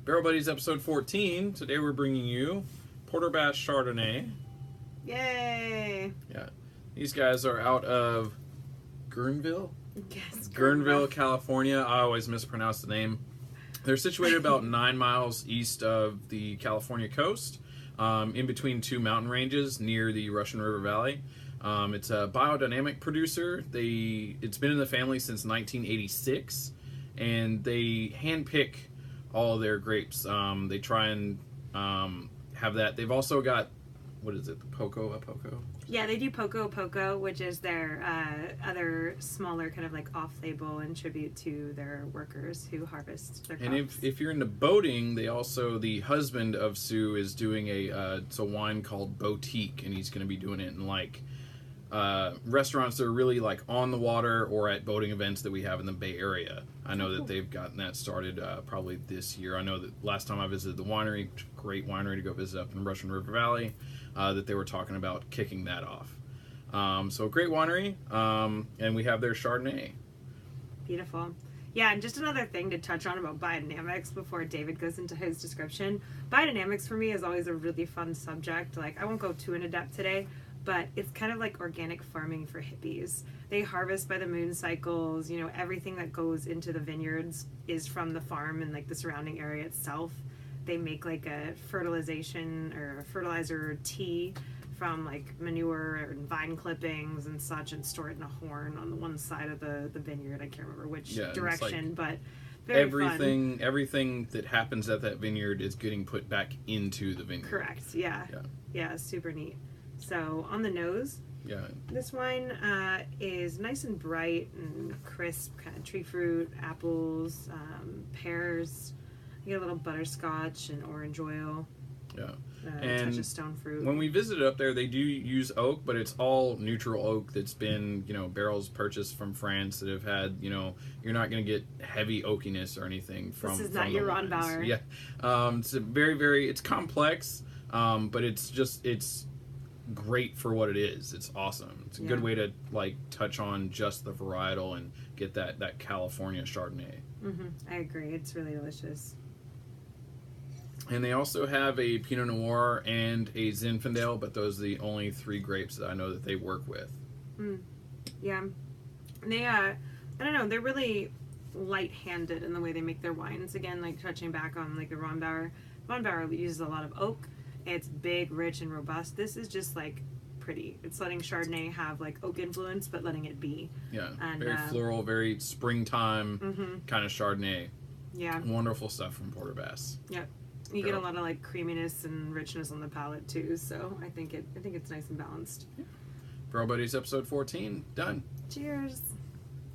Barrel Buddies episode 14. Today we're bringing you Porterbass Chardonnay. Yay! Yeah. These guys are out of Guerneville? Yes, Guerneville, California. I always mispronounce the name. They're situated about 9 miles east of the California coast, in between two mountain ranges near the Russian River Valley. It's a biodynamic producer. It's been in the family since 1986, and they handpick all of their grapes. They try and have that. They've also got, what is it, the Poco? Yeah, they do Poco, which is their other smaller kind of like off-label and tribute to their workers who harvest their crops. And if you're into boating, the husband of Sue is doing it's a wine called Boutique, and he's going to be doing it in like restaurants that are really like on the water or at boating events that we have in the Bay Area. I know that they've gotten that started probably this year. I know that last time I visited the winery, great winery to go visit up in Russian River Valley, that they were talking about kicking that off. So great winery, and we have their Chardonnay. Beautiful. Yeah, and just another thing to touch on about biodynamics before David goes into his description. Biodynamics for me is always a really fun subject. Like, I won't go too into depth today, but it's kind of like organic farming for hippies. They harvest by the moon cycles. You know, everything that goes into the vineyards is from the farm and like the surrounding area itself. They make like a fertilizer tea from like manure and vine clippings and such, and store it in a horn on the one side of the vineyard. I can't remember which direction, but very fun. Everything that happens at that vineyard is getting put back into the vineyard. Correct. Yeah, super neat. So on the nose, this wine is nice and bright and crisp, kind of tree fruit, apples, pears. You get a little butterscotch and orange oil. Yeah. And a touch of stone fruit. When we visited up there, they do use oak, but it's all neutral oak that's been, barrels purchased from France that have had, you're not going to get heavy oakiness or anything from. This is not your Ronbauer. Yeah. It's a very, it's complex, but it's great for what it is. It's awesome. It's a good way to touch on just the varietal and get that California Chardonnay. Mm-hmm. I agree. It's really delicious. And they also have a Pinot Noir and a Zinfandel, but those are the only three grapes that I know that they work with. Yeah. They, I don't know, they're really light-handed in the way they make their wines. Again, like touching back on like the Ronbauer. Ronbauer uses a lot of oak. It's big, rich, and robust. This is just like pretty. It's letting Chardonnay have like oak influence, but letting it be. Yeah, and, very floral, very springtime kind of Chardonnay. Yeah. Wonderful stuff from Porterbass. Yep. You get a lot of like creaminess and richness on the palate too, so I think it's nice and balanced. Barrel Buddies episode 14 done. Cheers.